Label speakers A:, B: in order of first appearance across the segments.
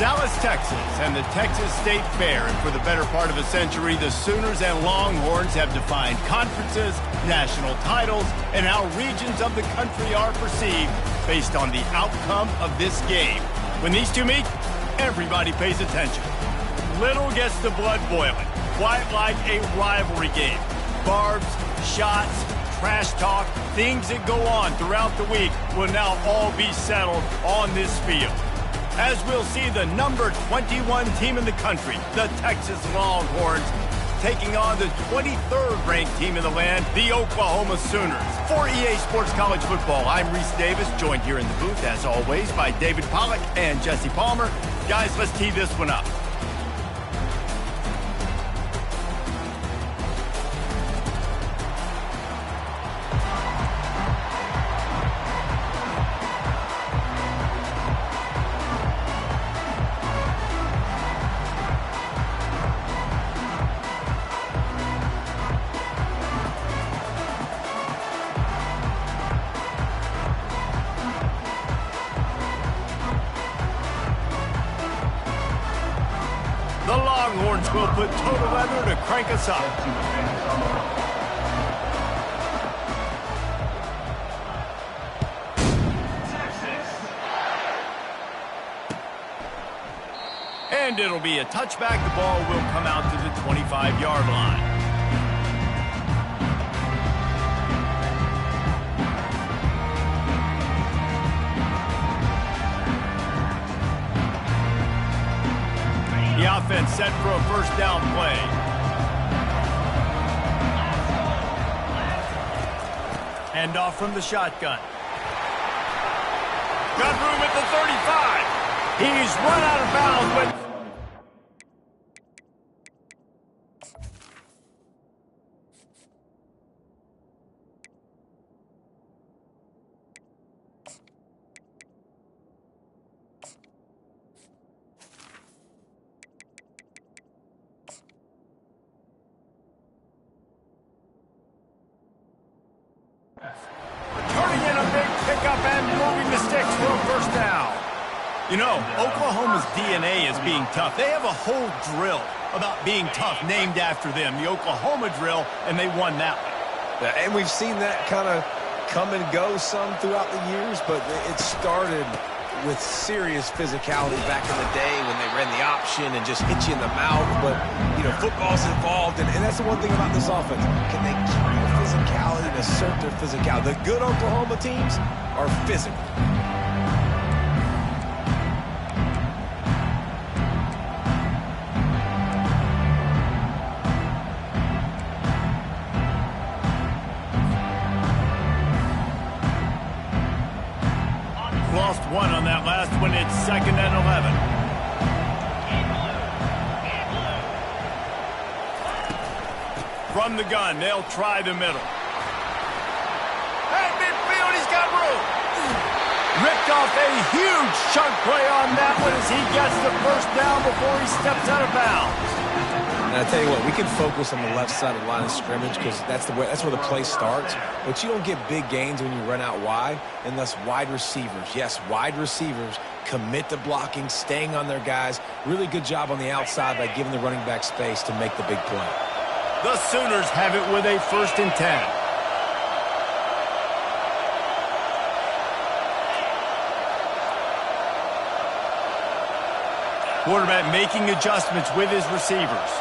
A: Dallas, Texas, and the Texas State Fair. And for the better part of a century, the Sooners and Longhorns have defined conferences, national titles, and how regions of the country are perceived based on the outcome of this game. When these two meet, everybody pays attention. Little gets the blood boiling, quite like a rivalry game. Barbs, shots, trash talk, things that go on throughout the week will now all be settled on this field. As we'll see the number 21 team in the country, the Texas Longhorns, taking on the 23rd ranked team in the land, the Oklahoma Sooners. For EA Sports College Football, I'm Reese Davis, joined here in the booth, as always, by David Pollack and Jesse Palmer. Guys, let's tee this one up. The Longhorns will put total leather to crank us up. And it'll be a touchback. The ball will come out to the 25-yard line. The offense set for a first down play. Hand off from the shotgun. Got room at the 35. He's run out of bounds with... Turning in a big pickup and moving the sticks for a first down. You know, Oklahoma's DNA is being tough. They have a whole drill about being tough named after them, the Oklahoma drill, and they won that one.
B: Yeah, and we've seen that kind of come and go some throughout the years, but it started with serious physicality back in the day when they ran the option and just hit you in the mouth. But, you know, football's involved, and that's the one thing about this offense. Can they keep the physicality and assert their physicality? The good Oklahoma teams are physical.
A: Lost one on that last one. It's 2nd and 11. From the gun, they'll try the middle. Hey, midfield, he's got room. Ripped off a huge chunk play on that one as he gets the first down before he steps out of bounds.
B: And I tell you what, we can focus on the left side of the line of scrimmage because that's where the play starts. But you don't get big gains when you run out wide unless wide receivers, yes, wide receivers, commit to blocking, staying on their guys. Really good job on the outside by giving the running back space to make the big play.
A: The Sooners have it with a 1st and 10. Quarterback making adjustments with his receivers.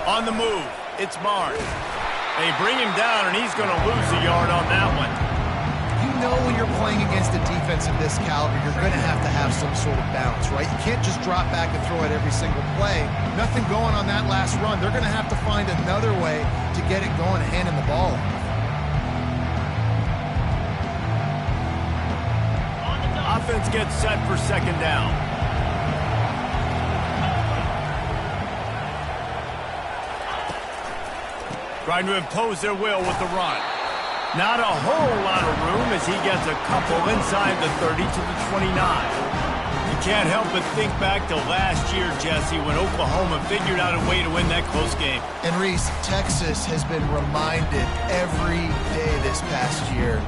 A: On the move, it's Barnes. They bring him down, and he's going to lose a yard on that one.
C: You know when you're playing against a defense of this caliber, you're going to have some sort of balance, right? You can't just drop back and throw it every single play. Nothing going on that last run. They're going to have to find another way to get it going, handing the ball off.
A: Offense gets set for 2nd down. Trying to impose their will with the run. Not a whole lot of room as he gets a couple inside the 30 to the 29. You can't help but think back to last year, Jesse, when Oklahoma figured out a way to win that close game.
C: And Reese, Texas has been reminded every day this past year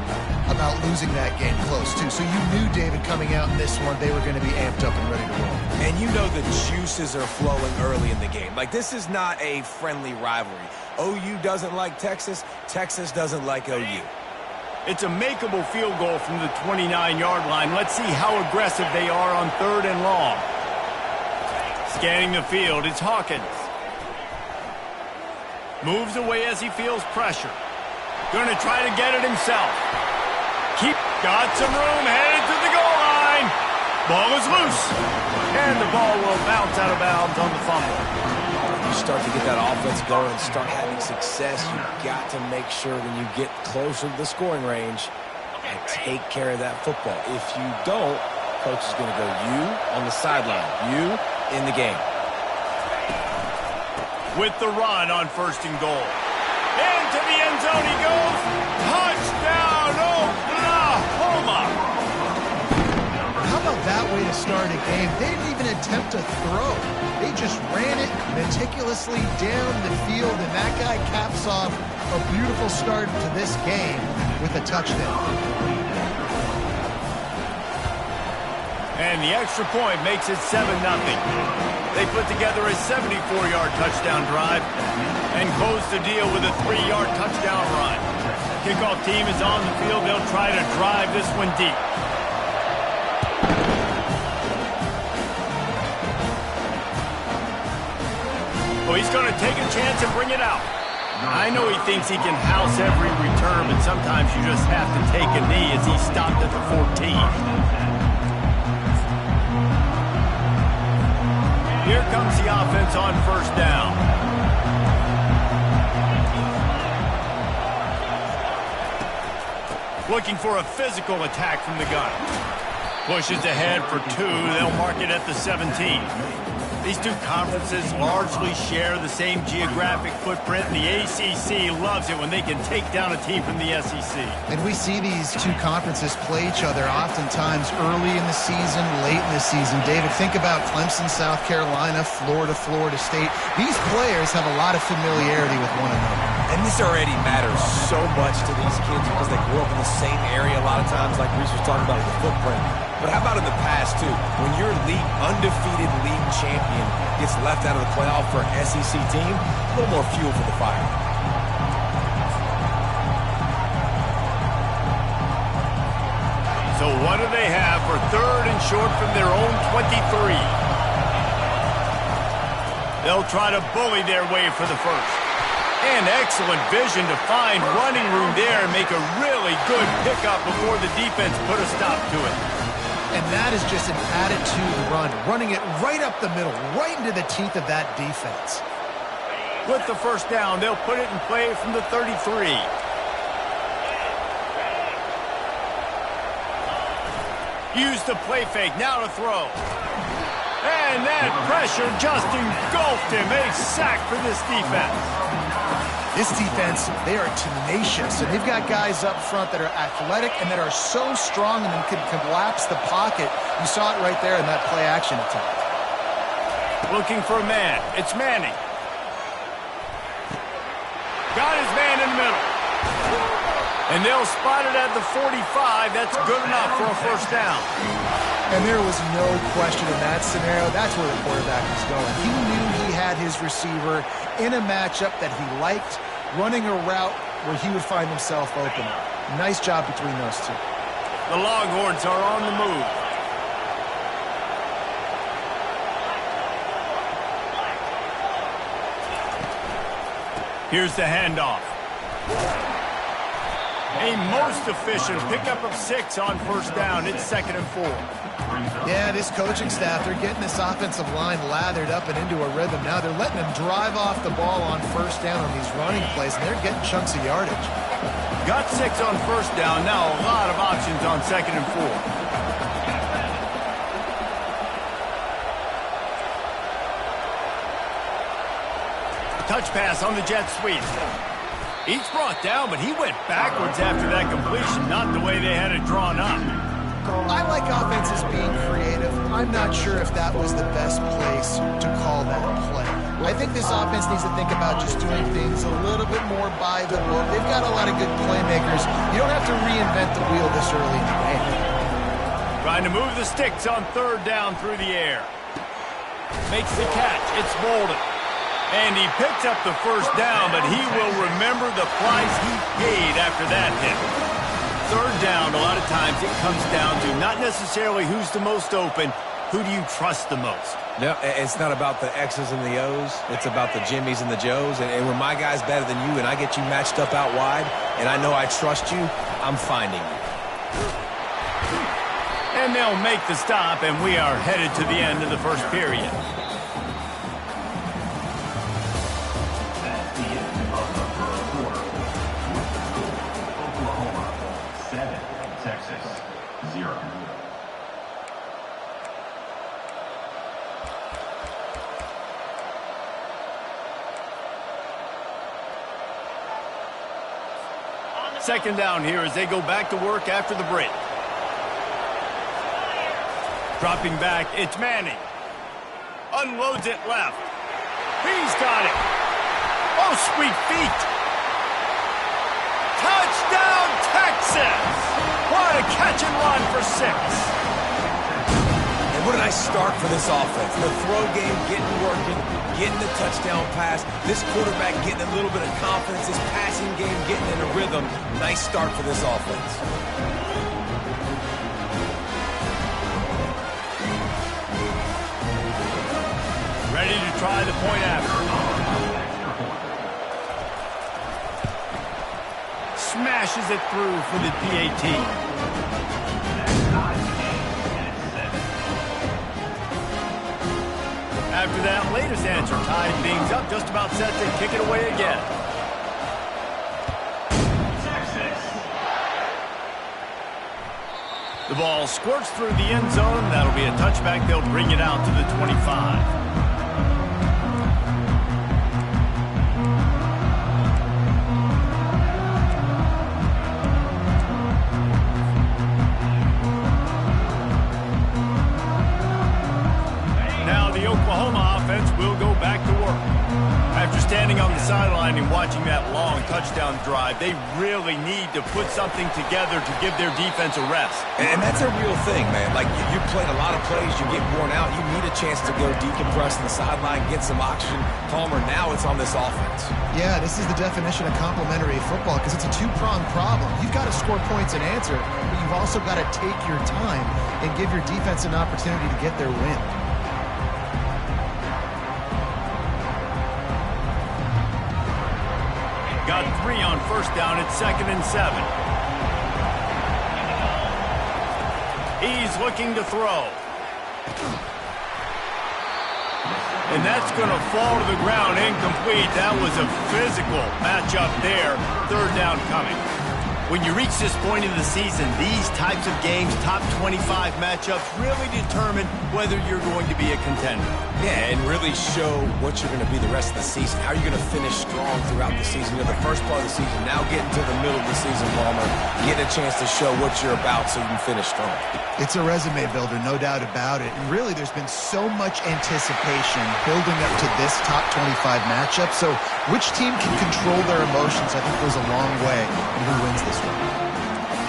C: about losing that game close, too. So you knew, David, coming out in this one, they were going to be amped up and ready to roll.
B: And you know the juices are flowing early in the game. Like, this is not a friendly rivalry. OU doesn't like Texas. Texas doesn't like OU.
A: It's a makeable field goal from the 29-yard line. Let's see how aggressive they are on 3rd and long. Scanning the field, it's Hawkins. Moves away as he feels pressure. Gonna try to get it himself. Got some room, headed to the goal line. Ball is loose. And the ball will bounce out of bounds on the fumble.
B: You start to get that offense going and start having success, you've got to make sure when you get closer to the scoring range and take care of that football. If you don't, coach is going to go you on the sideline, you in the game.
A: With the run on 1st and goal. Into the end zone he goes. Touchdown, Oklahoma!
C: How about that way to start a game? They didn't even attempt to throw. They just ran it meticulously down the field, and that guy caps off a beautiful start to this game with a touchdown.
A: And the extra point makes it 7-0. They put together a 74-yard touchdown drive and close the deal with a 3-yard touchdown run. Kickoff team is on the field. They'll try to drive this one deep. Oh, he's going to take a chance and bring it out. I know he thinks he can house every return, but sometimes you just have to take a knee as he stopped at the 14. Here comes the offense on 1st down. Looking for a physical attack from the gun. Pushes ahead for 2. They'll mark it at the 17. These two conferences largely share the same geographic footprint, and the ACC loves it when they can take down a team from the SEC.
C: And we see these two conferences play each other oftentimes early in the season, late in the season. David, think about Clemson, South Carolina, Florida, Florida State. These players have a lot of familiarity with one another.
B: And this already matters so much to these kids because they grew up in the same area a lot of times, like Reese was talking about with the footprint. But how about in the past, too? When your undefeated league champion gets left out of the playoff for an SEC team, a little more fuel for the fire.
A: So what do they have for 3rd and short from their own 23? They'll try to bully their way for the 1st. And excellent vision to find running room there and make a really good pickup before the defense put a stop to it.
C: And that is just an attitude run, running it right up the middle, right into the teeth of that defense.
A: With the 1st down, they'll put it in play from the 33. Use the play fake, now to throw. And that pressure just engulfed him. A sack for this defense.
C: This defense, they are tenacious, and they've got guys up front that are athletic and that are so strong and can collapse the pocket. You saw it right there in that play-action attempt.
A: Looking for a man. It's Manning. Got his man in the middle. And they'll spot it at the 45. That's good enough for a 1st down.
C: And there was no question in that scenario. That's where the quarterback was going. He knew he had his receiver in a matchup that he liked, running a route where he would find himself open. Nice job between those two.
A: The Longhorns are on the move. Here's the handoff. A most efficient pickup of 6 on 1st down. It's 2nd and 4.
C: Yeah, this coaching staff, they're getting this offensive line lathered up and into a rhythm. Now they're letting them drive off the ball on 1st down on these running plays, and they're getting chunks of yardage.
A: Got 6 on 1st down. Now a lot of options on 2nd and 4. Touch pass on the jet sweep. Each brought down, but he went backwards after that completion, not the way they had it drawn up.
C: I like offenses being creative. I'm not sure if that was the best place to call that play. I think this offense needs to think about just doing things a little bit more by the book. They've got a lot of good playmakers. You don't have to reinvent the wheel this early in the game.
A: Trying to move the sticks on third down through the air. Makes the catch. It's Bolden. And he picks up the first down, but he will remember the price he paid after that hit. Third down, a lot of times it comes down to not necessarily who's the most open, who do you trust the most?
B: No, it's not about the X's and the O's. It's about the Jimmies and the Joes. And when my guy's better than you and I get you matched up out wide and I know I trust you, I'm finding you.
A: And they'll make the stop, and we are headed to the end of the first period.
D: That's the end of the first quarter. Oklahoma 7, Texas 0.
A: Second down here as they go back to work after the break. Dropping back, it's Manning. Unloads it left. He's got it. Oh, sweet feet. Touchdown, Texas! What a catch and run for 6.
B: And what a nice start for this offense. The throw game getting working, getting the touchdown pass. This quarterback getting a little bit of confidence. This passing game getting in a rhythm. Nice start for this offense.
A: Ready to try the point after. Smashes it through for the PAT. After that latest answer, tied things up, just about set to kick it away again. The ball squirts through the end zone. That'll be a touchback. They'll bring it out to the 25. Oklahoma offense will go back to work. After standing on the sideline and watching that long touchdown drive, they really need to put something together to give their defense a rest.
B: And that's a real thing, man. Like, you played a lot of plays, you get worn out, you need a chance to go decompress on the sideline, get some oxygen. Palmer, now it's on this offense.
C: Yeah, this is the definition of complementary football because it's a two-pronged problem. You've got to score points and answer, but you've also got to take your time and give your defense an opportunity to get their win.
A: Got 3 on first down. It's 2nd and 7. He's looking to throw. And that's going to fall to the ground incomplete. That was a physical matchup there. Third down coming. When you reach this point in the season, these types of games, top 25 matchups, really determine whether you're going to be a contender.
B: Yeah, and really show what you're going to be the rest of the season. How are you going to finish strong throughout the season? You know, the first part of the season, now getting to the middle of the season, Palmer, getting a chance to show what you're about so you can finish strong.
C: It's a resume builder, no doubt about it. And really, there's been so much anticipation building up to this top 25 matchup. So which team can control their emotions, I think, goes a long way in who wins this one.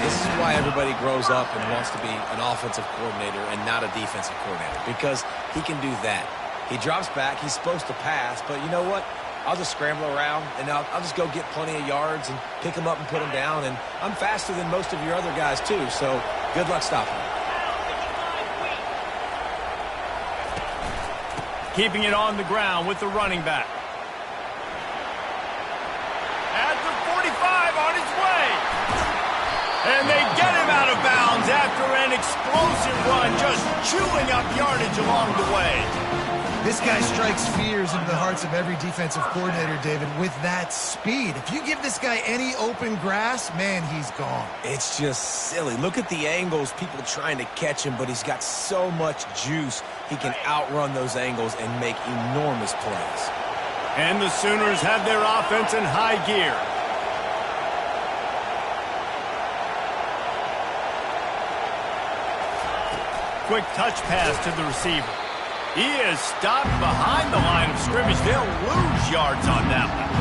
B: This is why everybody grows up and wants to be an offensive coordinator and not a defensive coordinator, because he can do that. He drops back. He's supposed to pass, but you know what? I'll just scramble around, and I'll just go get plenty of yards and pick them up and put them down. And I'm faster than most of your other guys, too, so good luck stopping me.
A: Keeping it on the ground with the running back. At the 45, on his way. And they get him out of bounds after an explosive run, just chewing up yardage along the way.
C: This guy strikes fears into the hearts of every defensive coordinator, David, with that speed. If you give this guy any open grass, man, he's gone.
B: It's just silly. Look at the angles, people trying to catch him, but he's got so much juice. He can outrun those angles and make enormous plays.
A: And the Sooners have their offense in high gear. Quick touch pass to the receiver. He is stopped behind the line of scrimmage. They'll lose yards on that one.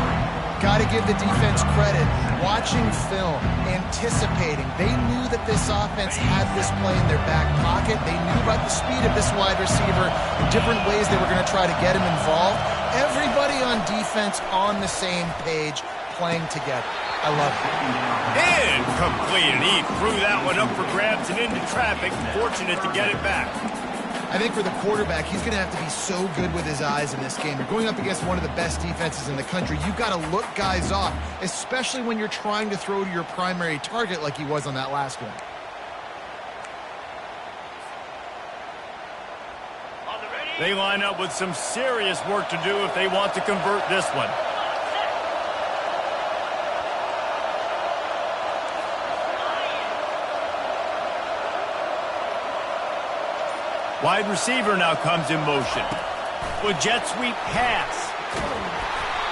C: Got to give the defense credit. Watching film, anticipating. They knew that this offense had this play in their back pocket. They knew about the speed of this wide receiver, the different ways they were going to try to get him involved. Everybody on defense on the same page, playing together. I love it.
A: Incomplete, and he threw that one up for grabs and into traffic. Fortunate to get it back.
C: I think for the quarterback, he's going to have to be so good with his eyes in this game. You're going up against one of the best defenses in the country. You've got to look guys off, especially when you're trying to throw to your primary target like he was on that last one.
A: They line up with some serious work to do if they want to convert this one. Wide receiver now comes in motion. With jet sweep pass.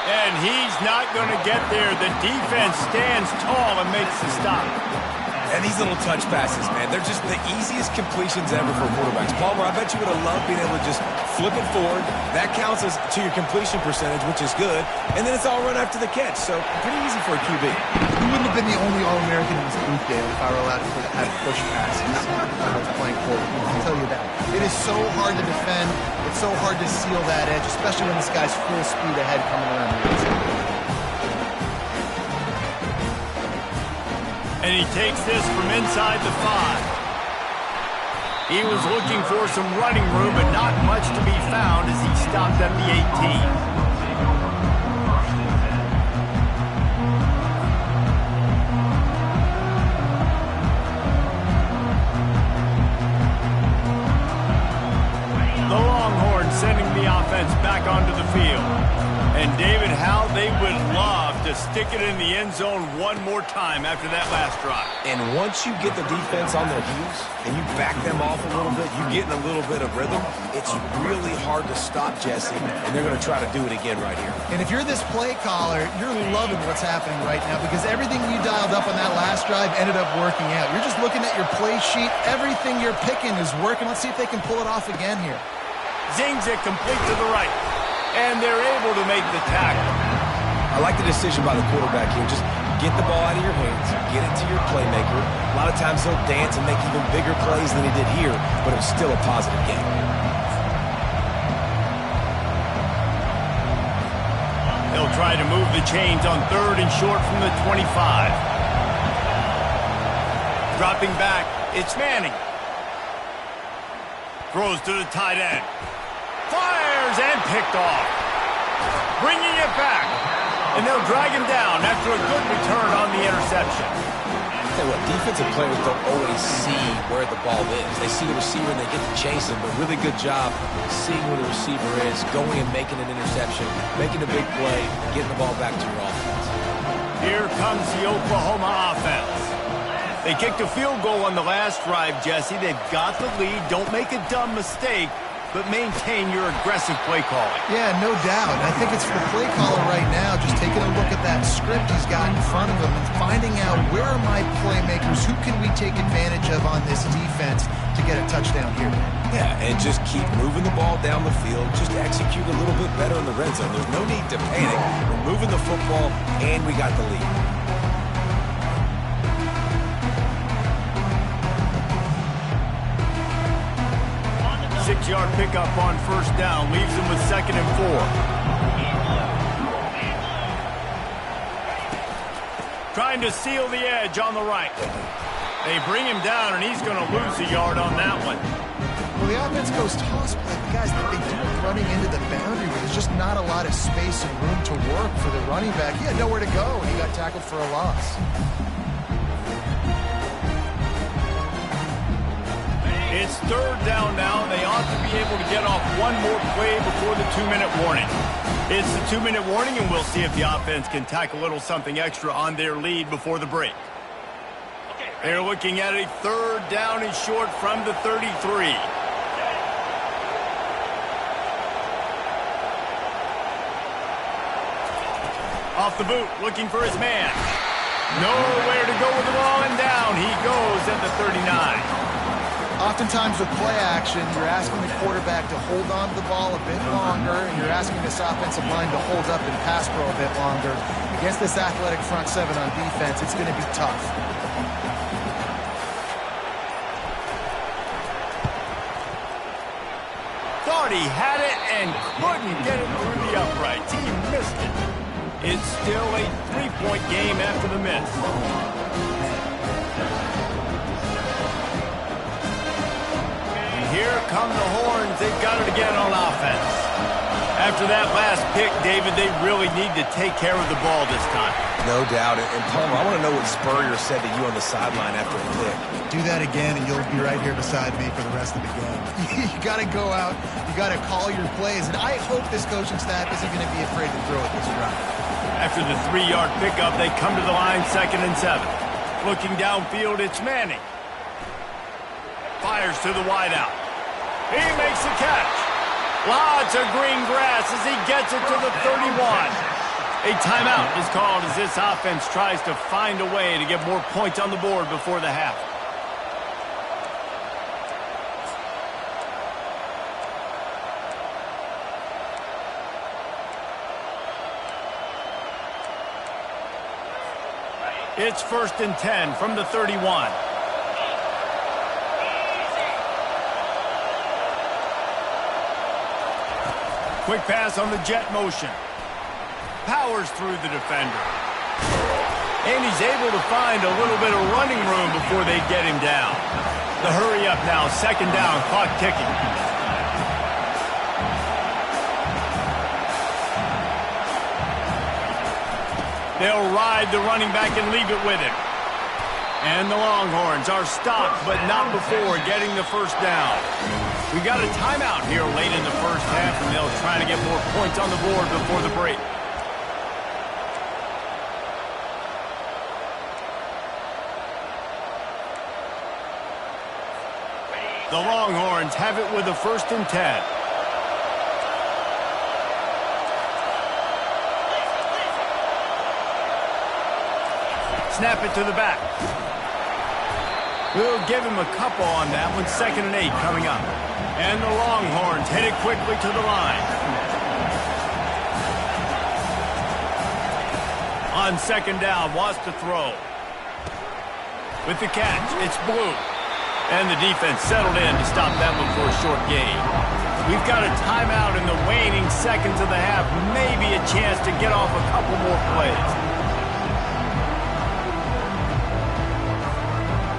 A: And he's not going to get there. The defense stands tall and makes the stop.
B: And these little touch passes, man, they're just the easiest completions ever for quarterbacks. Palmer, I bet you would have loved being able to just flip it forward. That counts as to your completion percentage, which is good. And then it's all run after the catch, so pretty easy for a QB.
C: He wouldn't have been the only All-American in this booth, Dale, if I were allowed to have push passes when I was playing quarterback. I'll tell you that. It is so hard to defend. It's so hard to seal that edge, especially when this guy's full speed ahead coming around the outside.
A: And he takes this from inside the 5. He was looking for some running room, but not much to be found as he stopped at the 18. The Longhorns sending the offense back onto the field. And David, how they would love to stick it in the end zone one more time after that last drive.
B: And once you get the defense on their heels and you back them off a little bit, you get in a little bit of rhythm, it's really hard to stop Jesse, and they're going to try to do it again right here.
C: And if you're this play caller, you're loving what's happening right now because everything you dialed up on that last drive ended up working out. You're just looking at your play sheet. Everything you're picking is working. Let's see if they can pull it off again here.
A: Zings it complete to the right. And they're able to make the tackle.
B: I like the decision by the quarterback here. Just get the ball out of your hands, get it to your playmaker. A lot of times he'll dance and make even bigger plays than he did here, but it was still a positive game.
A: They'll try to move the chains on 3rd and short from the 25. Dropping back, it's Manning. Throws to the tight end. Fires and picked off. Bringing it back. And they'll drag him down after a good return on the interception.
B: I'll tell you what, defensive players don't always see where the ball is. They see the receiver and they get to chase him, but really good job seeing where the receiver is, going and making an interception, making a big play, getting the ball back to your offense.
A: Here comes the Oklahoma offense. They kicked a field goal on the last drive, Jesse. They've got the lead. Don't make a dumb mistake, but maintain your aggressive play calling.
C: Yeah, no doubt. I think it's for the play caller right now, just taking a look at that script he's got in front of him and finding out where are my playmakers, who can we take advantage of on this defense to get a touchdown here.
B: Yeah, and just keep moving the ball down the field. Just execute a little bit better in the red zone. There's no need to panic. We're moving the football, and we got the lead.
A: Six-yard pickup on 1st down leaves them with 2nd and 4. Trying to seal the edge on the right. They bring him down, and he's going to lose a yard on that one.
C: Well, the offense goes toss, but guys, they do it running into the boundary where there's just not a lot of space and room to work for the running back. He had nowhere to go, and he got tackled for a loss.
A: It's 3rd down now. They ought to be able to get off one more play before the 2-minute warning. It's the 2-minute warning, and we'll see if the offense can tack a little something extra on their lead before the break. They're looking at a 3rd down and short from the 33. Off the boot, looking for his man. Nowhere to go with the ball, and down he goes at the 39.
C: Oftentimes with play action, you're asking the quarterback to hold on to the ball a bit longer, and you're asking this offensive line to hold up and pass pro a bit longer. Against this athletic front seven on defense, it's going to be tough.
A: Thought he had it and couldn't get it through the uprights. He missed it. It's still a three-point game after the miss. Here come the Horns. They've got it again on offense. After that last pick, David, they really need to take care of the ball this time.
B: No doubt. And Palmer, I want to know what Spurrier said to you on the sideline after the pick.
C: Do that again, and you'll be right here beside me for the rest of the game. You got to go out. You got to call your plays. And I hope this coaching staff isn't going to be afraid to throw it this route.
A: After the 3-yard pickup, they come to the line 2nd and 7. Looking downfield, it's Manning. Fires to the wideout. He makes the catch. Lots of green grass as he gets it to the 31. A timeout is called as this offense tries to find a way to get more points on the board before the half. It's 1st and 10 from the 31. Quick pass on the jet motion. Powers through the defender. And he's able to find a little bit of running room before they get him down. The hurry up now, 2nd down, clock ticking. They'll ride the running back and leave it with him. And the Longhorns are stopped, but not before getting the 1st down. We got a timeout here late in the 1st half, and they'll try to get more points on the board before the break. The Longhorns have it with a 1st and 10. Snap it to the back. We'll give him a couple on that one. 2nd and 8 coming up. And the Longhorns headed quickly to the line. On 2nd down, wants to throw. With the catch, it's Blue. And the defense settled in to stop that one for a short gain. We've got a timeout in the waning seconds of the half. Maybe a chance to get off a couple more plays.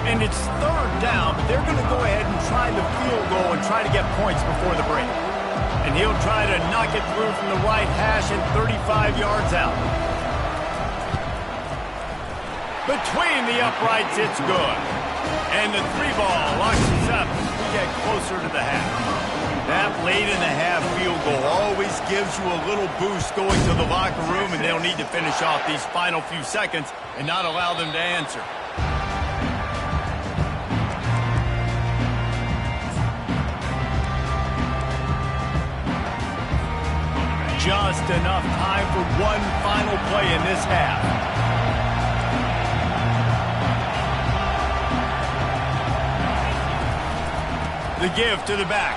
A: And it's 3rd down, but they're going to go ahead and try the field goal and try to get points before the break. And he'll try to knock it through from the right hash and 35 yards out. Between the uprights, it's good. And the 3-ball locks us up as we get closer to the half. That late-in-the-half field goal always gives you a little boost going to the locker room, and they'll need to finish off these final few seconds and not allow them to answer. Just enough time for one final play in this half. The give to the back.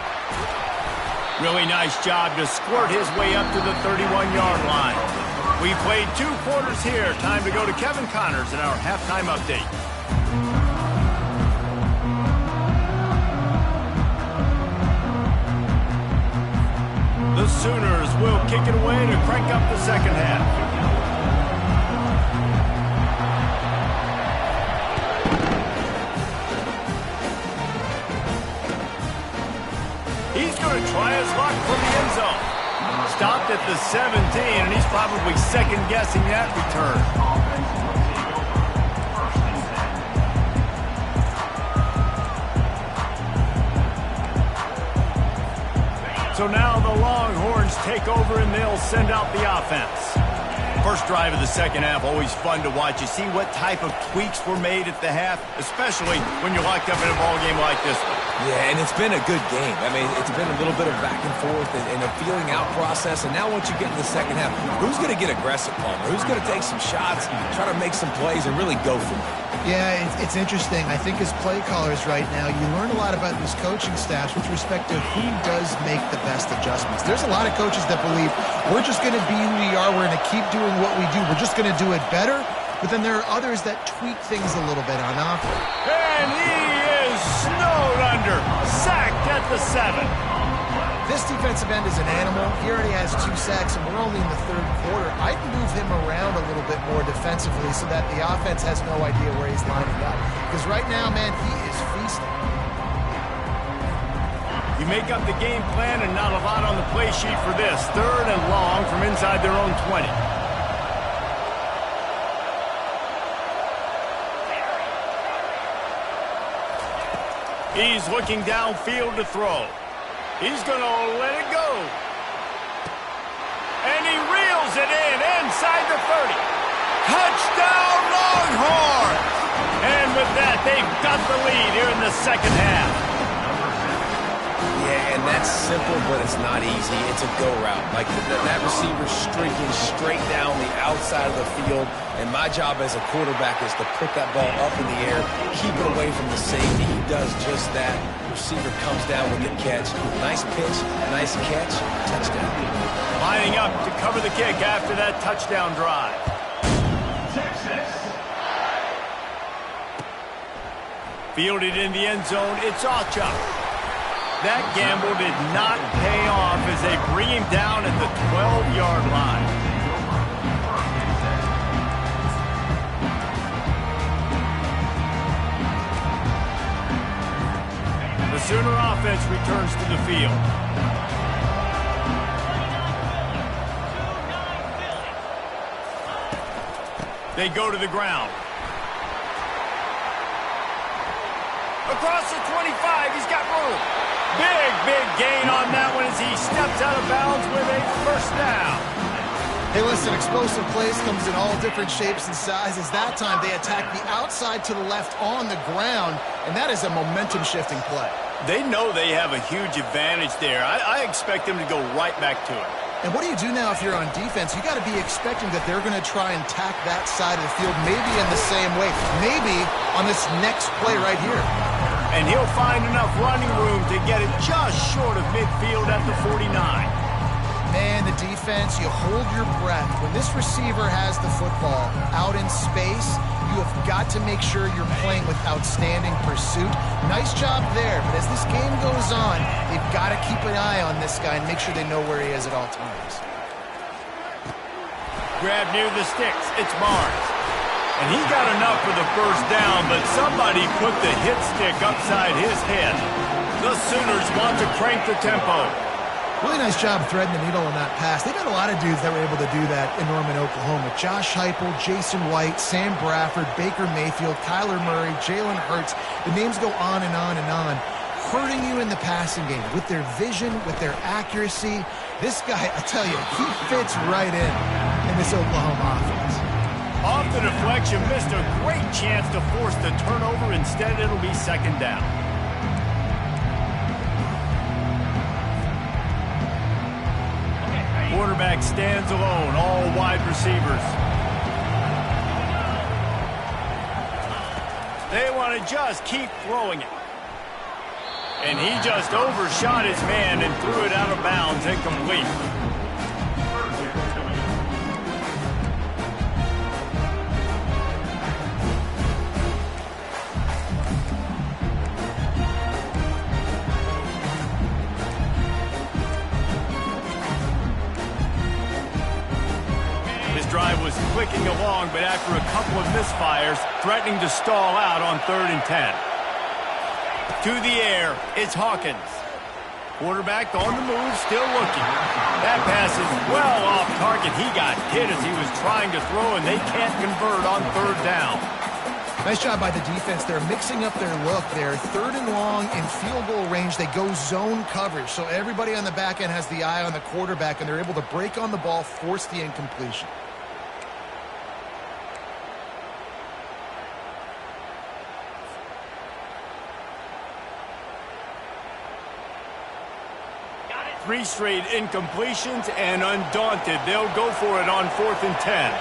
A: Really nice job to squirt his way up to the 31-yard line. We played 2 quarters here. Time to go to Kevin Connors in our halftime update. The Sooners will kick it away to crank up the 2nd half. He's going to try his luck from the end zone. Stopped at the 17, and he's probably second-guessing that return. So now the Longhorns take over, and they'll send out the offense. First drive of the 2nd half, always fun to watch. You see what type of tweaks were made at the half, especially when you're locked up in a ball game like this one.
B: Yeah, and it's been a good game. I mean, it's been a little bit of back and forth and a feeling out process. And now once you get in the 2nd half, who's going to get aggressive, Palmer? Who's going to take some shots, try to make some plays, and really go for it?
C: Yeah, it's interesting. I think as play callers right now, you learn a lot about these coaching staffs with respect to who does make the best adjustments. There's a lot of coaches that believe we're just going to be who we are. We're going to keep doing what we do. We're just going to do it better. But then there are others that tweak things a little bit on offense.
A: And he is snowed under. Sacked at the 7.
C: This defensive end is an animal. He already has 2 sacks, and we're only in the 3rd quarter. I'd move him around a little bit more defensively so that the offense has no idea where he's lining up. Because right now, man, he is feasting.
A: You make up the game plan and not a lot on the play sheet for this. 3rd and long from inside their own 20. He's looking downfield to throw. He's going to let it go. And he reels it in inside the 30. Touchdown, Longhorns! And with that, they've got the lead here in the 2nd half.
B: Yeah, and that's simple, but it's not easy. It's a go route. Like that receiver streaking straight down the outside of the field, and my job as a quarterback is to put that ball up in the air, keep it away from the safety. He does just that. Receiver comes down with the catch. Nice pitch, nice catch, touchdown.
A: Lining up to cover the kick after that touchdown drive.
D: Texas.
A: Fielded in the end zone, it's Achuk. That gamble did not pay off as they bring him down at the 12-yard line. The Sooner offense returns to the field. They go to the ground. Across the 25, he's got room. Big gain on that one as he steps out of bounds with a 1st down.
C: Hey, listen, explosive plays comes in all different shapes and sizes. That time, they attack the outside to the left on the ground, and that is a momentum-shifting play.
A: They know they have a huge advantage there. I expect them to go right back to it.
C: And what do you do now if you're on defense? You got to be expecting that they're going to try and tack that side of the field, maybe in the same way, maybe on this next play right here.
A: And he'll find enough running room to get it just short of midfield at the 49.
C: Man, the defense, you hold your breath. When this receiver has the football out in space, you have got to make sure you're playing with outstanding pursuit. Nice job there, but as this game goes on, they've got to keep an eye on this guy and make sure they know where he is at all times.
A: Grab near the sticks. It's Barnes. And he got enough for the 1st down, but somebody put the hit stick upside his head. The Sooners want to crank the tempo.
C: Really nice job threading the needle on that pass. They've got a lot of dudes that were able to do that in Norman, Oklahoma. Josh Heupel, Jason White, Sam Bradford, Baker Mayfield, Kyler Murray, Jalen Hurts. The names go on and on and on. Hurting you in the passing game with their vision, with their accuracy. This guy, I tell you, he fits right in this Oklahoma offense.
A: Off the deflection, missed a great chance to force the turnover. Instead, it'll be 2nd down. Quarterback stands alone, all wide receivers. They want to just keep throwing it. And he just overshot his man and threw it out of bounds, incomplete. Drive was clicking along, but after a couple of misfires, threatening to stall out on 3rd and 10. To the air, it's Hawkins. Quarterback on the move, still looking. That pass is well off target. He got hit as he was trying to throw, and they can't convert on 3rd down.
C: Nice job by the defense. They're mixing up their look there. 3rd and long in field goal range. They go zone coverage, so everybody on the back end has the eye on the quarterback, and they're able to break on the ball, force the incompletion.
A: Three straight incompletions, and undaunted, they'll go for it on 4th and 10.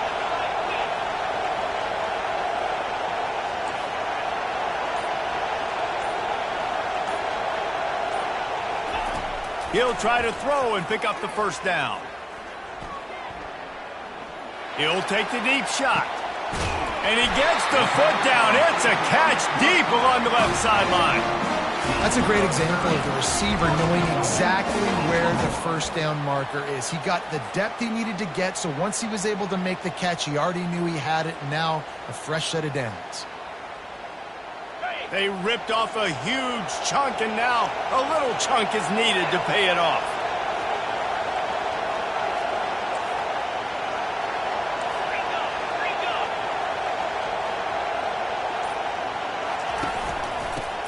A: He'll try to throw and pick up the first down. He'll take the deep shot. And he gets the foot down. It's a catch deep along the left sideline.
C: That's a great example of the receiver knowing exactly where the first down marker is. He got the depth he needed to get, so once he was able to make the catch, he already knew he had it. Now a fresh set of downs.
A: They ripped off a huge chunk, and now a little chunk is needed to pay it off.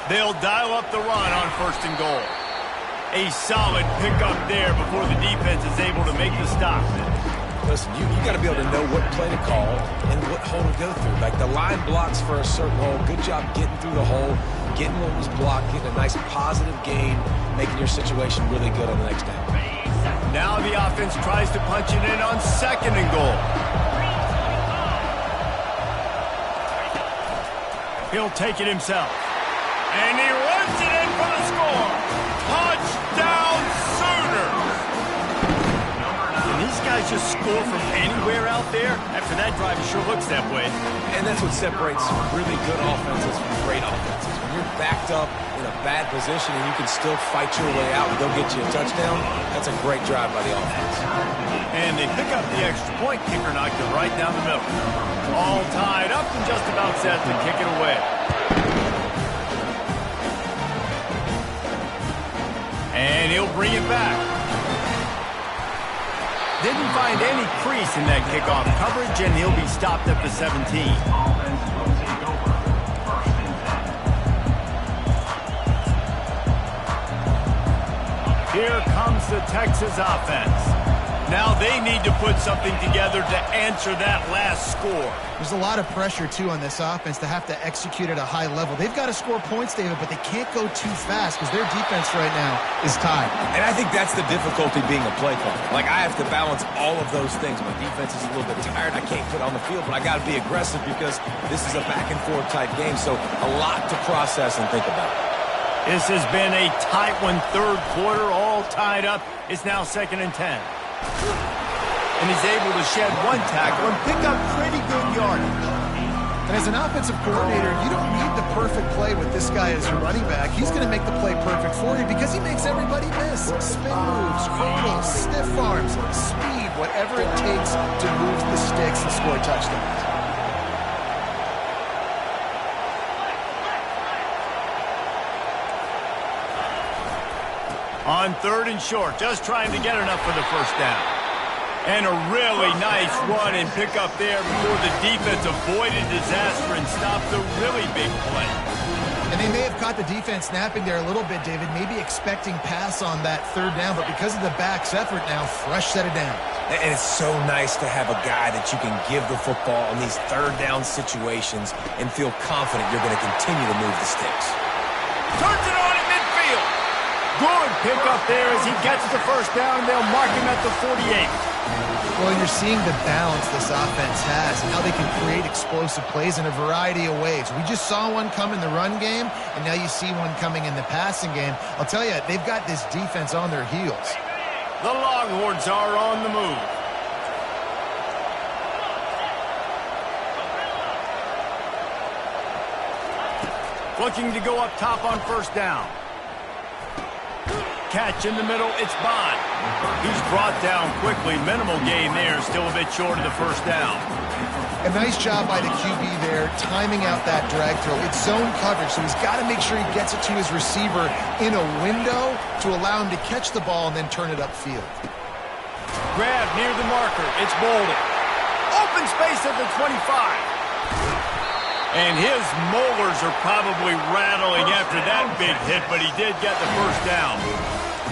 A: They'll dial up the run on 1st and goal. A solid pickup there before the defense is able to make the stop.
B: Listen, you got to be able to know what play to call and what hole to go through. Like the line blocks for a certain hole. Good job getting through the hole, getting what was blocked, getting a nice positive gain, making your situation really good on the next down.
A: Now the offense tries to punch it in on 2nd and goal. He'll take it himself. And he runs it in for the score. Touchdown Sooners! Can these guys just score from anywhere out there? After that drive, it sure looks that way.
B: And that's what separates really good offenses from great offenses. When you're backed up in a bad position and you can still fight your way out and go get you a touchdown, that's a great drive by the offense.
A: And they pick up the extra point. Kicker knocked it right down the middle. All tied up and just about set to kick it away. And he'll bring it back. Didn't find any crease in that kickoff coverage, and he'll be stopped at the 17. Here comes the Texas offense. Now they need to put something together to answer that last score.
C: There's a lot of pressure, too, on this offense to have to execute at a high level. They've got to score points, David, but they can't go too fast because their defense right now is tied.
B: And I think that's the difficulty being a play caller. Like, I have to balance all of those things. My defense is a little bit tired. I can't get on the field, but I got to be aggressive because this is a back-and-forth type game, so a lot to process and think about.
A: This has been a tight one, 3rd quarter, all tied up. It's now 2nd and 10. And he's able to shed one tackle and pick up pretty good yardage.
C: And as an offensive coordinator, you don't need the perfect play with this guy as your running back. He's going to make the play perfect for you because he makes everybody miss. Spin moves, hurdles, stiff arms, speed, whatever it takes to move the sticks and score touchdowns.
A: On 3rd and short, just trying to get enough for the first down. And a really nice run and pick up there before the defense avoided disaster and stopped a really big play.
C: And they may have caught the defense napping there a little bit, David, maybe expecting pass on that 3rd down, but because of the back's effort now, fresh set of downs.
B: And it's so nice to have a guy that you can give the football in these 3rd down situations and feel confident you're going to continue to move the sticks.
A: Turns it on in midfield. Good pickup there as he gets the first down, and they'll mark him at the 48.
C: Well, and you're seeing the balance this offense has and how they can create explosive plays in a variety of ways. We just saw one come in the run game, and now you see one coming in the passing game. I'll tell you, they've got this defense on their heels.
A: The Longhorns are on the move. Looking to go up top on 1st down. Catch in the middle, it's Bond. He's brought down quickly. Minimal gain there, still a bit short of the first down.
C: A nice job by the QB there, timing out that drag throw. It's zone coverage, so he's got to make sure he gets it to his receiver in a window to allow him to catch the ball and then turn it upfield.
A: Grab near the marker, it's Bolden. Open space at the 25. And his molars are probably rattling after that big hit, but he did get the first down.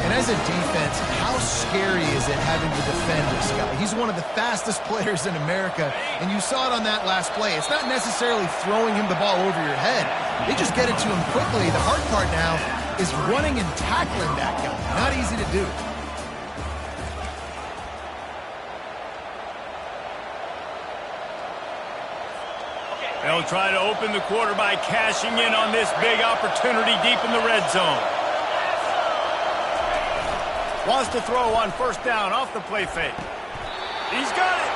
C: And as a defense, how scary is it having to defend this guy? He's one of the fastest players in America, and you saw it on that last play. It's not necessarily throwing him the ball over your head. They just get it to him quickly. The hard part now is running and tackling that guy. Not easy to do.
A: They'll try to open the quarter by cashing in on this big opportunity deep in the red zone. Wants to throw on first down off the play fake. He's got it.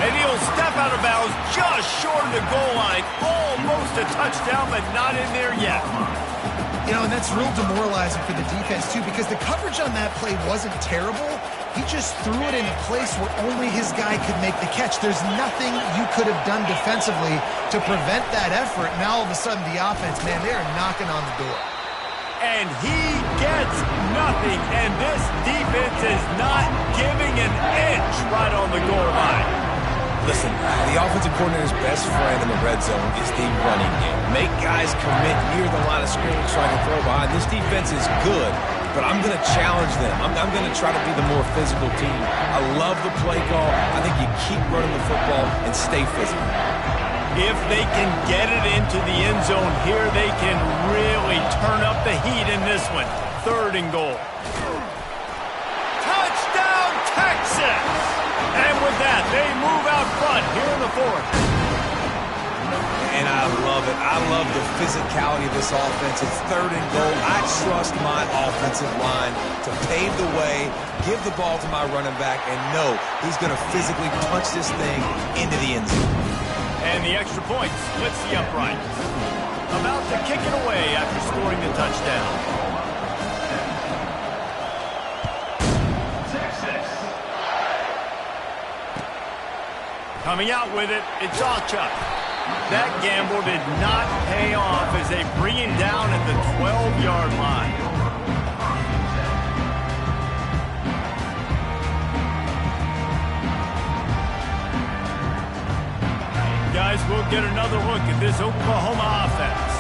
A: And he'll step out of bounds just short of the goal line. Almost a touchdown, but not in there yet.
C: You know, and that's real demoralizing for the defense, too, because the coverage on that play wasn't terrible. He just threw it in a place where only his guy could make the catch. There's nothing you could have done defensively to prevent that effort. Now, all of a sudden, the offense, man, they are knocking on the door.
A: And he gets nothing, and this defense is not giving an inch right on the goal line.
B: Listen, the offensive coordinator's best friend in the red zone is the running game. Make guys commit near the line of scrimmage so I can throw behind. This defense is good, but I'm going to challenge them. I'm going to try to be the more physical team. I love the play call. I think you keep running the football and stay physical.
A: If they can get it into the end zone here, they can really turn up the heat in this one. 3rd and goal. Touchdown, Texas! And with that, they move out front here in the 4th.
B: And I love it. I love the physicality of this offense. It's 3rd and goal. I trust my offensive line to pave the way, give the ball to my running back, and know he's going to physically punch this thing into the end zone.
A: And the extra point splits the upright. About to kick it away after scoring the touchdown.
D: Texas.
A: Coming out with it, it's Achuk. That gamble did not pay off as they bring him down at the 12-yard line. Guys, we'll get another look at this Oklahoma offense.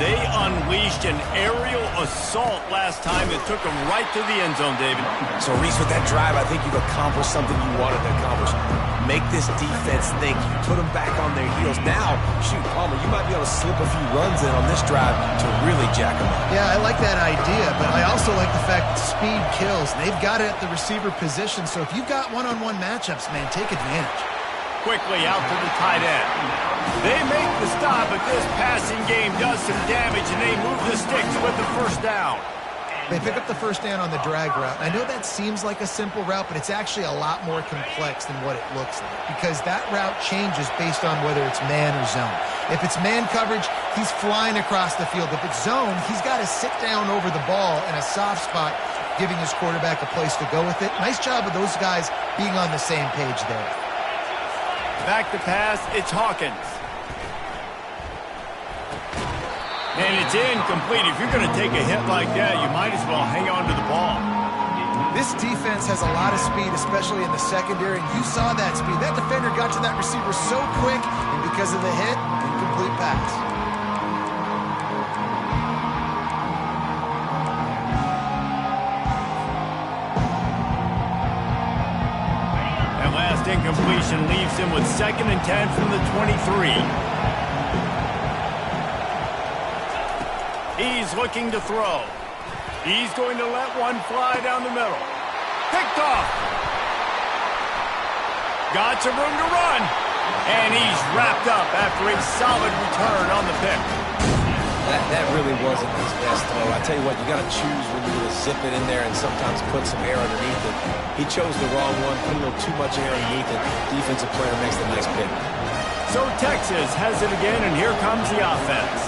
A: They unleashed an aerial assault last time that took them right to the end zone, David.
B: So, Reese, with that drive, I think you've accomplished something you wanted to accomplish. Make this defense think. You put them back on their heels. Now, shoot, Palmer, you might be able to slip a few runs in on this drive to really jack them up.
C: Yeah, I like that idea, but I also like the fact that speed kills. They've got it at the receiver position, so if you've got one-on-one matchups, man, take advantage.
A: Quickly out to the tight end. They make the stop, but this passing game does some damage, and they move the sticks with the first down.
C: They pick up the first down on the drag route. I know that seems like a simple route, but it's actually a lot more complex than what it looks like because that route changes based on whether it's man or zone. If it's man coverage, he's flying across the field. If it's zone, he's got to sit down over the ball in a soft spot, giving his quarterback a place to go with it. Nice job of those guys being on the same page there.
A: Back to pass, it's Hawkins. And it's incomplete. If you're going to take a hit like that, you might as well hang on to the ball.
C: This defense has a lot of speed, especially in the secondary, and you saw that speed. That defender got to that receiver so quick, and because of the hit, incomplete pass.
A: Incompletion leaves him with 2nd and 10 from the 23. He's looking to throw. He's going to let one fly down the middle. Picked off. Got some room to run. And he's wrapped up after a solid return on the pick.
B: That really wasn't his best throw. I tell you what, you got to choose when you're going to zip it in there and sometimes put some air underneath it. He chose the wrong one, put a little too much air underneath it. Defensive player makes the nice pick.
A: So Texas has it again, and here comes the offense.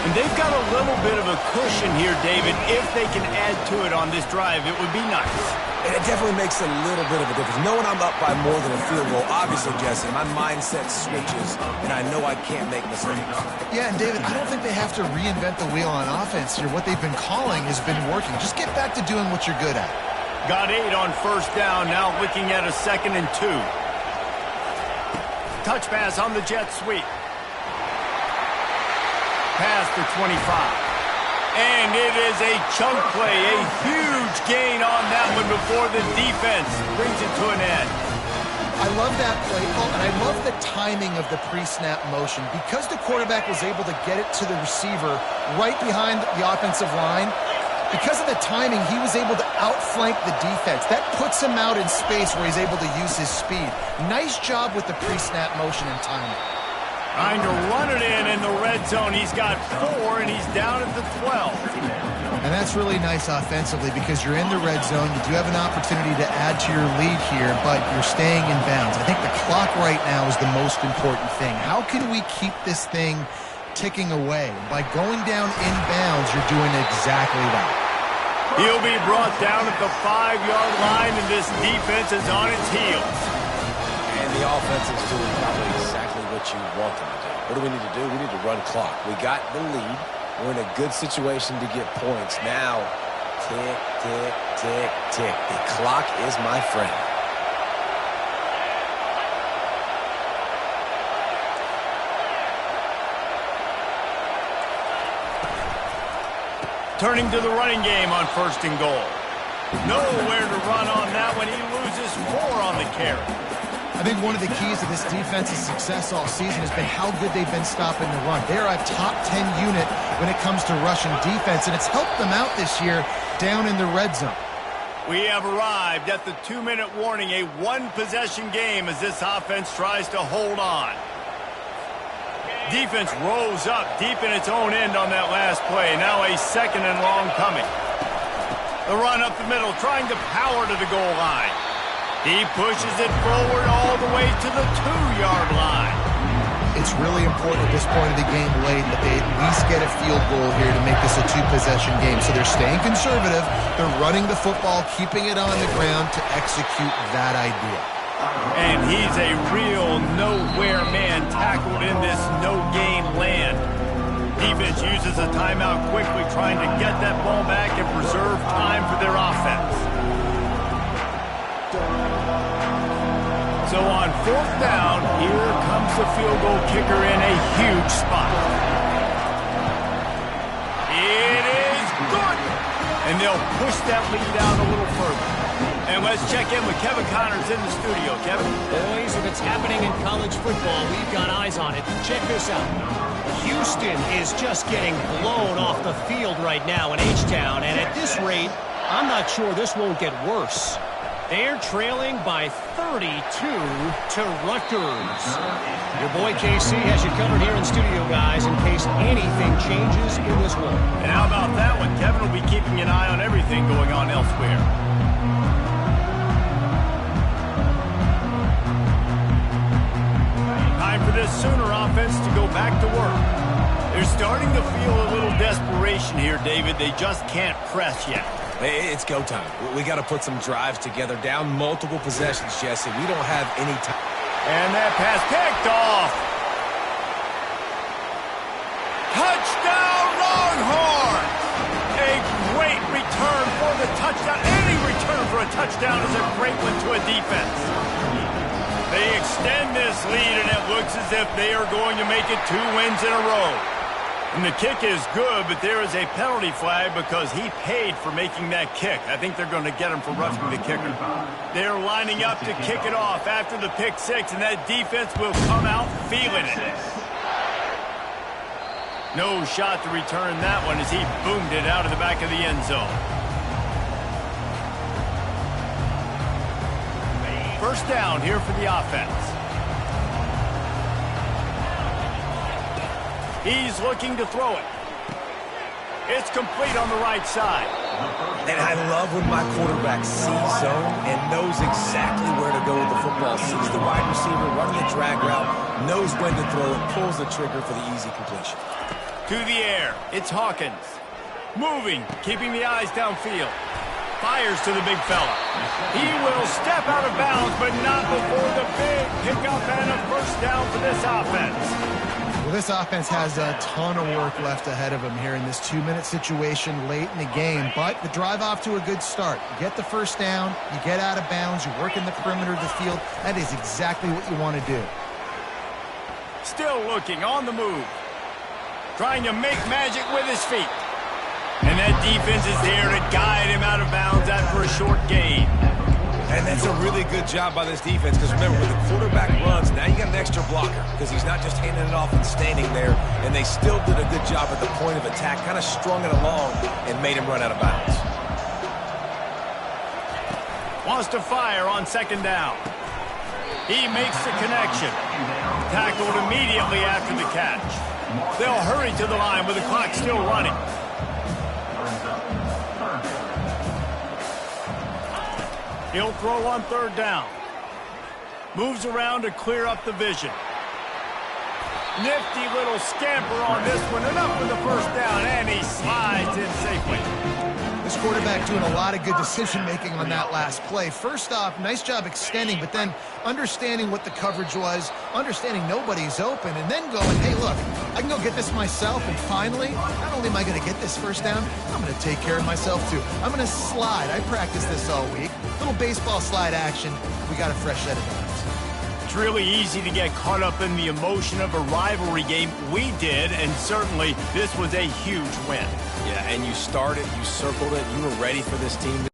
A: And they've got a little bit of a cushion here, David. If they can add to it on this drive, it would be nice.
B: And it definitely makes a little bit of a difference. Knowing I'm up by more than a field goal, obviously, Jesse, my mindset switches, and I know I can't make mistakes.
C: Yeah, and David, I don't think they have to reinvent the wheel on offense here. What they've been calling has been working. Just get back to doing what you're good at.
A: Got 8 on first down, now looking at a 2nd and 2. Touch pass on the jet sweep. Pass to 25. And it is a chunk play, a huge gain on that one before the defense brings it to an end.
C: I love that play call, and I love the timing of the pre-snap motion. Because the quarterback was able to get it to the receiver right behind the offensive line, because of the timing, he was able to outflank the defense. That puts him out in space where he's able to use his speed. Nice job with the pre-snap motion and timing.
A: Trying to run it in the red zone. He's got 4, and he's down at the 12.
C: And that's really nice offensively because you're in the red zone. You do have an opportunity to add to your lead here, but you're staying in bounds. I think the clock right now is the most important thing. How can we keep this thing ticking away? By going down in bounds, you're doing exactly that.
A: He'll be brought down at the 5-yard line, and this defense is on its heels.
B: And the offense is doing probably exactly what you want them to do. What do we need to do? We need to run clock. We got the lead. We're in a good situation to get points. Now, tick, tick, tick, tick. The clock is my friend.
A: Turning to the running game on 1st and goal. Nowhere to run on that one. He loses 4 on the carry.
C: I think one of the keys to this defense's success all season has been how good they've been stopping the run. They're a top 10 unit when it comes to rushing defense, and it's helped them out this year down in the red zone.
A: We have arrived at the 2-minute warning, a 1-possession game as this offense tries to hold on. Defense rose up deep in its own end on that last play. Now a 2nd and long coming. The run up the middle, trying to power to the goal line. He pushes it forward all the way to the 2-yard line.
C: It's really important at this point of the game late that they at least get a field goal here to make this a 2-possession game. So they're staying conservative. They're running the football, keeping it on the ground to execute that idea.
A: And he's a real nowhere man tackled in this no-gain land. Defense uses a timeout quickly, trying to get that ball back and preserve time for their offense. So on 4th down, here comes the field goal kicker in a huge spot. It is good! And they'll push that lead out a little further. And let's check in with Kevin Connors in the studio. Kevin?
E: Boys, if it's happening in college football, we've got eyes on it. Check this out. Houston is just getting blown off the field right now in H-Town, and at this rate, I'm not sure this won't get worse. They're trailing by 32 to Rutgers. Your boy KC has you covered here in studio, guys, in case anything changes in this one.
A: And how about that one? Kevin will be keeping an eye on everything going on elsewhere. Time for this Sooner offense to go back to work. They're starting to feel a little desperation here, David. They just can't press yet.
B: It's go time. We got to put some drives together. Down multiple possessions, Jesse. We don't have any time.
A: And that pass picked off. Touchdown, Longhorns! A great return for the touchdown. Any return for a touchdown is a great one to a defense. They extend this lead, and it looks as if they are going to make it 2 wins in a row. And the kick is good, but there is a penalty flag because he paid for making that kick. I think they're going to get him for roughing the kicker. They're lining up to kick it off after the pick 6, and that defense will come out feeling it. No shot to return that one as he boomed it out of the back of the end zone. 1st down here for the offense. He's looking to throw it. It's complete on the right side.
B: And I love when my quarterback sees zone and knows exactly where to go with the football. Sees the wide receiver running the drag route, knows when to throw it, pulls the trigger for the easy completion.
A: To the air, it's Hawkins. Moving, keeping the eyes downfield. Fires to the big fella. He will step out of bounds, but not before the big pickup and a 1st down for this offense.
C: Well, this offense has a ton of work left ahead of them here in this 2-minute situation late in the game, but the drive off to a good start. You get the 1st down, you get out of bounds, you work in the perimeter of the field. That is exactly what you want to do.
A: Still looking on the move. Trying to make magic with his feet. And that defense is there to guide him out of bounds after a short gain.
B: And that's a really good job by this defense because remember, when the quarterback runs, now you got an extra blocker because he's not just handing it off and standing there. And they still did a good job at the point of attack, kind of strung it along and made him run out of bounds.
A: Wants to fire on 2nd down. He makes the connection. Tackled immediately after the catch. They'll hurry to the line with the clock still running. He'll throw on third down. Moves around to clear up the vision. Nifty little scamper on this one. Enough for the first down, and he slides in safely.
C: This quarterback doing a lot of good decision-making on that last play. First off, nice job extending, but then understanding what the coverage was, understanding nobody's open, and then going, hey, look, I can go get this myself, and finally, not only am I going to get this first down, I'm going to take care of myself, too. I'm going to slide. I practiced this all week. Little baseball slide action. We got a fresh set of downs.
A: It's really easy to get caught up in the emotion of a rivalry game. We did, and certainly this was a huge win.
B: Yeah, and you started, you circled it, you were ready for this team.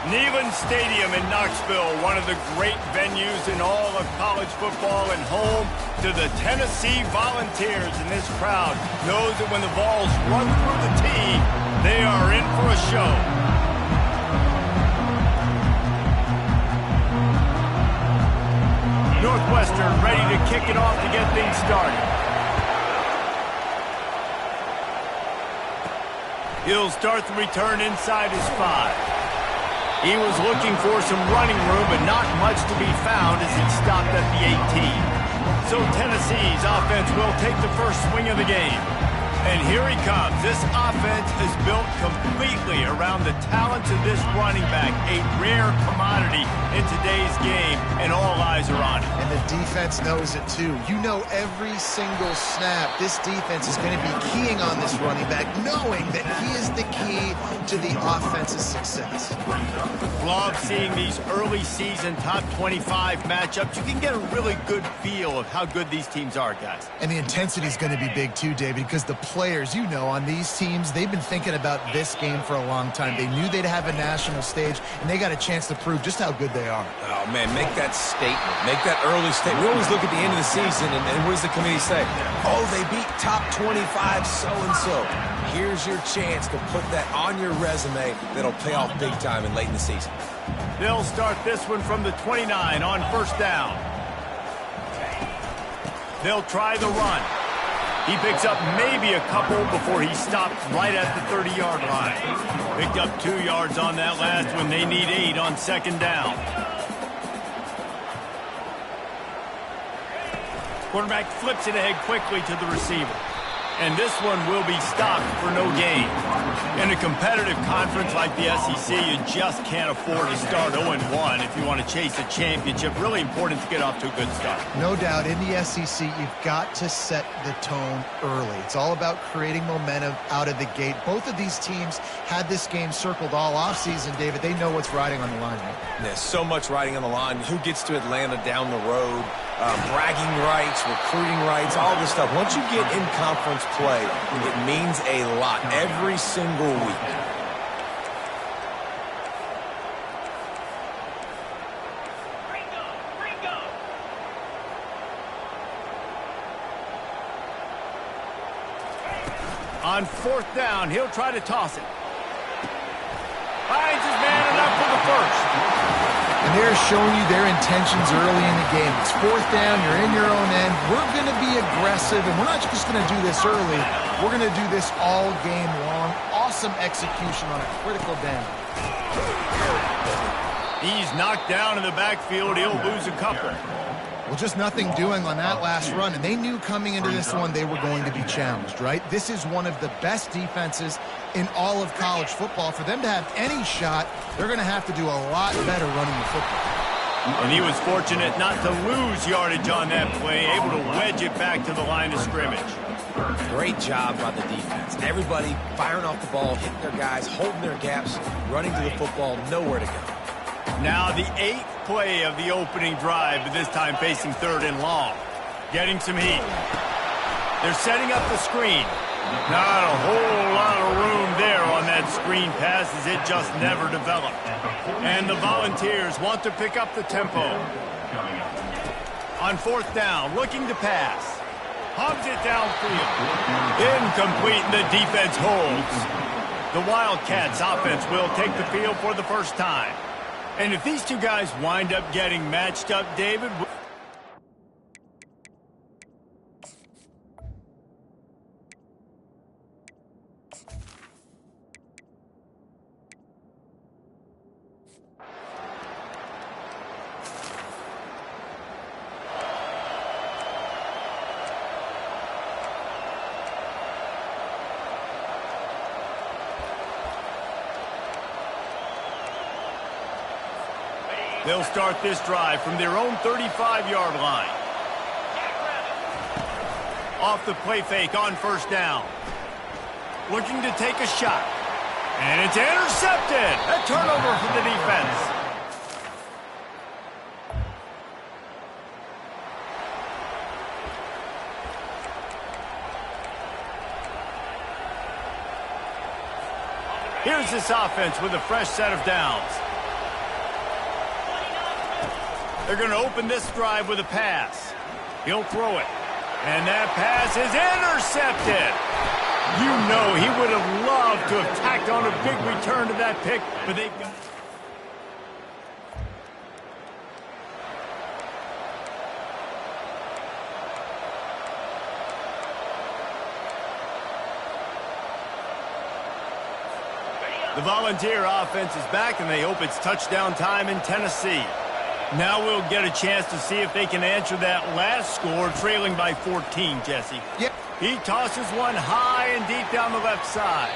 A: Neyland Stadium in Knoxville, one of the great venues in all of college football and home to the Tennessee Volunteers. And this crowd knows that when the balls run through the tee, they are in for a show. Northwestern ready to kick it off to get things started. He'll start the return inside his 5. He was looking for some running room, but not much to be found as he stopped at the 18. So Tennessee's offense will take the first swing of the game. And here he comes. This offense is built completely around the talents of this running back, a rare commodity in today's game, and all eyes are on him.
C: And the defense knows it too. You know every single snap, this defense is going to be keying on this running back, knowing that he is the key to the offense's success.
A: Love seeing these early season top 25 matchups. You can get a really good feel of how good these teams are, guys.
C: And the intensity is going to be big too, David, because the players, you know, on these teams, they've been thinking about this game for a long time. They knew they'd have a national stage, and they got a chance to prove just how good they are.
B: Oh, man, make that statement. Make that early statement. We always look at the end of the season, and what does the committee say? Oh, they beat top 25 so-and-so. Here's your chance to put that on your resume that'll pay off big time and late in the season.
A: They'll start this one from the 29 on first down. They'll try the run. He picks up maybe a couple before he stopped right at the 30-yard line. Picked up 2 yards on that last one. They need 8 on second down. Quarterback flips it ahead quickly to the receiver. And this one will be stopped for no gain. In a competitive conference like the SEC, you just can't afford to start 0-1 if you want to chase a championship. Really important to get off to a good start.
C: No doubt, in the SEC, you've got to set the tone early. It's all about creating momentum out of the gate. Both of these teams had this game circled all offseason, David. They know what's riding on the line here.
B: There's so much riding on the line. Who gets to Atlanta down the road? Bragging rights, recruiting rights, all this stuff. Once you get in conference play, it means a lot every single week.
A: On fourth down, he'll try to toss it. Finds his man enough for the first.
C: And they're showing you their intentions early in the game. It's fourth down, you're in your own end. We're going to be aggressive, and we're not just going to do this early. We're going to do this all game long. Awesome execution on a critical down.
A: He's knocked down in the backfield. He'll lose a couple.
C: Well, just nothing doing on that last run, and they knew coming into this one they were going to be challenged, right? This is one of the best defenses in all of college football. For them to have any shot, they're going to have to do a lot better running the football.
A: And he was fortunate not to lose yardage on that play, able to wedge it back to the line of scrimmage.
B: Great job by the defense. Everybody firing off the ball, hitting their guys, holding their gaps, running to the football, nowhere to go.
A: Now the 8th play of the opening drive, but this time facing third and long. Getting some heat. They're setting up the screen. Not a whole lot of room there on that screen pass as it just never developed. And the Volunteers want to pick up the tempo. On fourth down, looking to pass. Hogs it downfield. Incomplete, and the defense holds. The Wildcats offense will take the field for the first time. And if these two guys wind up getting matched up, David... They'll start this drive from their own 35-yard line. Off the play fake on first down. Looking to take a shot. And it's intercepted. A turnover for the defense. Here's this offense with a fresh set of downs. They're going to open this drive with a pass. He'll throw it. And that pass is intercepted. You know he would have loved to have tacked on a big return to that pick, but they've got... The Volunteer offense is back, and they hope it's touchdown time in Tennessee. Now we'll get a chance to see if they can answer that last score, trailing by 14, Jesse.
C: Yep.
A: He tosses one high and deep down the left side.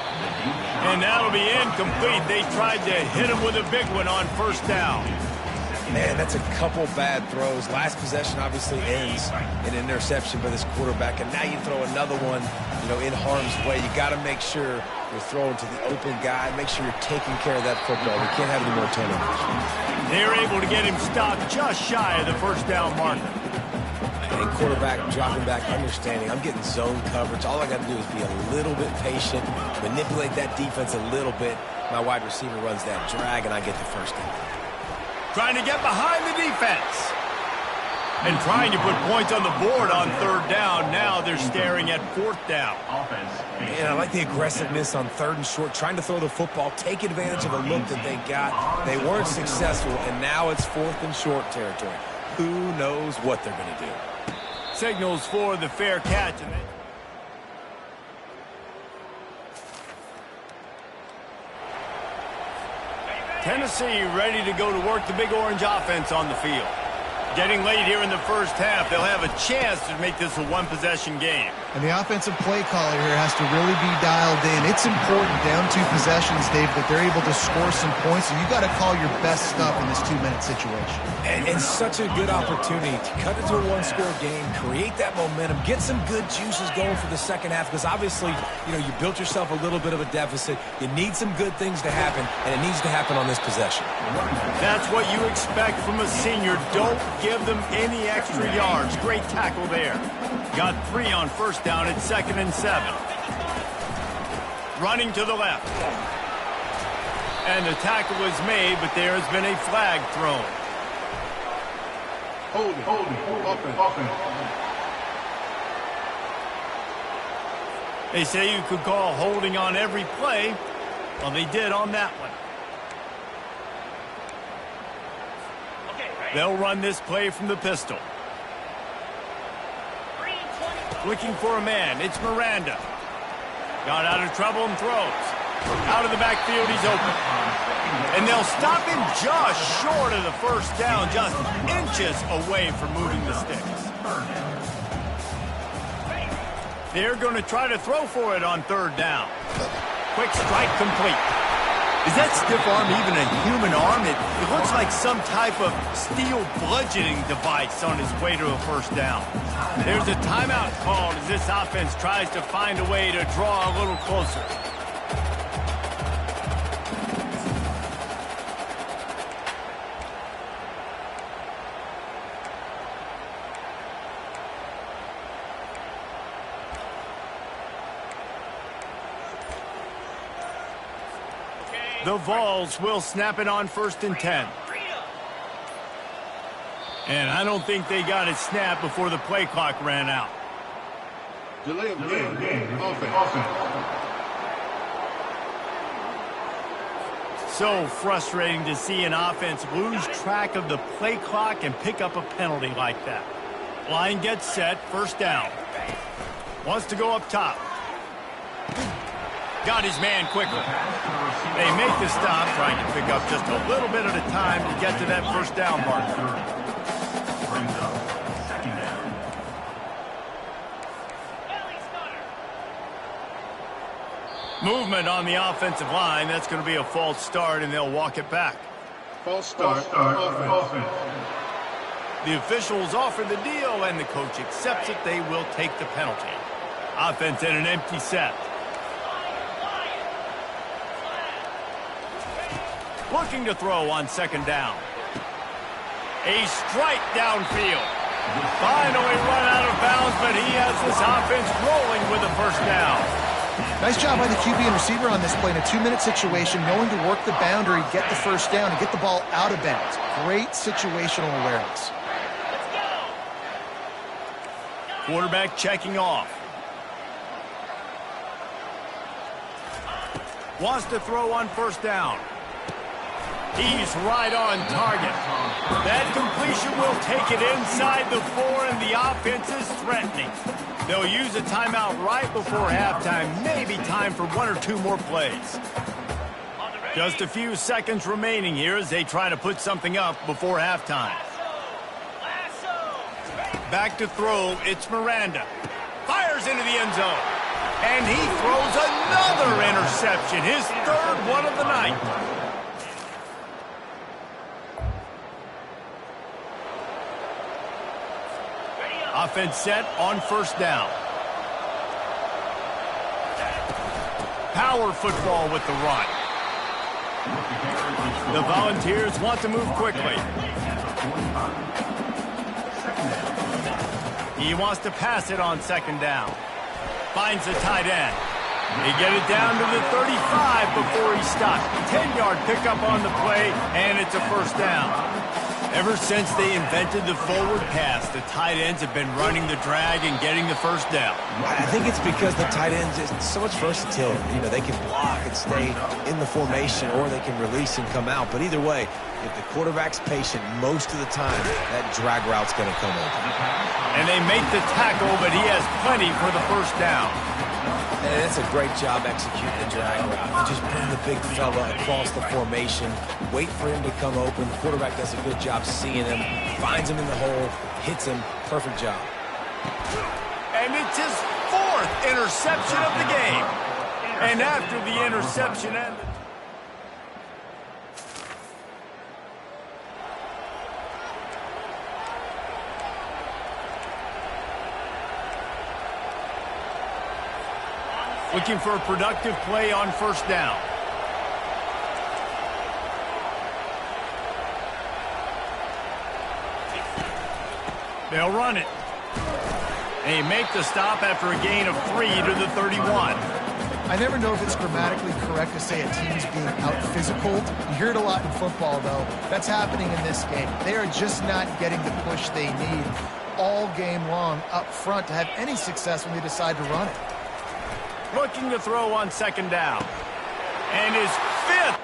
A: And that'll be incomplete. They tried to hit him with a big one on first down.
B: Man, that's a couple bad throws. Last possession obviously ends in an interception by this quarterback, and now you throw another one, in harm's way. You got to make sure you're throwing to the open guy. Make sure you're taking care of that football. We can't have any more turnovers.
A: They're able to get him stopped just shy of the first down marker.
B: And quarterback dropping back, understanding I'm getting zone coverage. All I got to do is be a little bit patient, manipulate that defense a little bit. My wide receiver runs that drag, and I get the first down.
A: Trying to get behind the defense. And trying to put points on the board on third down. Now they're staring at fourth down.
B: And I like the aggressiveness on third and short, trying to throw the football, take advantage of a look that they got. They weren't successful, and now it's fourth and short territory. Who knows what they're going to do?
A: Signals for the fair catch. And Tennessee ready to go to work the Big Orange offense on the field. Getting late here in the first half, they'll have a chance to make this a one-possession game.
C: And the offensive play caller here has to really be dialed in. It's important down 2 possessions, Dave, that they're able to score some points, and you got to call your best stuff in this 2-minute situation.
B: And such a good opportunity to cut it to a one-score game, create that momentum, get some good juices going for the second half, because obviously, you built yourself a little bit of a deficit. You need some good things to happen, and it needs to happen on this possession.
A: That's what you expect from a senior. Don't give them any extra yards. Great tackle there. Got 3 on first down at 2nd and 7. Running to the left. And the tackle is made, but there has been a flag thrown.
D: Holding.
A: They say you could call holding on every play. Well, they did on that one. They'll run this play from the pistol. Looking for a man. It's Miranda. Got out of trouble and throws. Out of the backfield, he's open. And they'll stop him just short of the first down, just inches away from moving the sticks. They're going to try to throw for it on third down. Quick strike complete. Is that stiff arm even a human arm? It looks like some type of steel bludgeoning device on his way to a first down. There's a timeout called as this offense tries to find a way to draw a little closer. The Vols will snap it on 1st and 10. And I don't think they got it snapped before the play clock ran out.
D: Delay of game. Offense.
A: So frustrating to see an offense lose track of the play clock and pick up a penalty like that. Line gets set, first down. Wants to go up top. Got his man quickly. They make the stop, trying to pick up just a little bit at a time to get to that first down marker. Movement on the offensive line. That's going to be a false start, and they'll walk it back.
D: False start. Offense.
A: The officials offer the deal, and the coach accepts it. They will take the penalty. Offense in an empty set. Looking to throw on second down. A strike downfield. Finally run out of bounds, but he has this offense rolling with the first down.
C: Nice job by the QB and receiver on this play in a 2-minute situation, knowing to work the boundary, get the first down, and get the ball out of bounds. Great situational awareness.
A: Quarterback checking off. Wants to throw on first down. He's right on target. That completion will take it inside the 4, and the offense is threatening. They'll use a timeout right before halftime. Maybe time for 1 or 2 more plays. Just a few seconds remaining here as they try to put something up before halftime. Back to throw, it's Miranda. Fires into the end zone. And he throws another interception, his 3rd one of the night. Offense set on first down. Power football with the run. The Volunteers want to move quickly. He wants to pass it on second down. Finds the tight end. They get it down to the 35 before he stopped. 10-yard pickup on the play, and it's a first down. Ever since they invented the forward pass, the tight ends have been running the drag and getting the first down.
B: I think it's because the tight ends is so much versatility. You know, they can block and stay in the formation, or they can release and come out. But either way, if the quarterback's patient most of the time, that drag route's going to come open.
A: And they make the tackle, but he has plenty for the first down.
B: And that's a great job executing the drag route. You just bring the big fella across the formation, wait for him to come open. The quarterback does a good job seeing him, finds him in the hole, hits him. Perfect job.
A: And it's his 4th interception of the game. And after the interception ended. Looking for a productive play on first down. They'll run it. They make the stop after a gain of 3 to the 31.
C: I never know if it's grammatically correct to say a team's being out-physical. You hear it a lot in football, though. That's happening in this game. They are just not getting the push they need all game long up front to have any success when they decide to run it.
A: Looking to throw on second down. And his 5th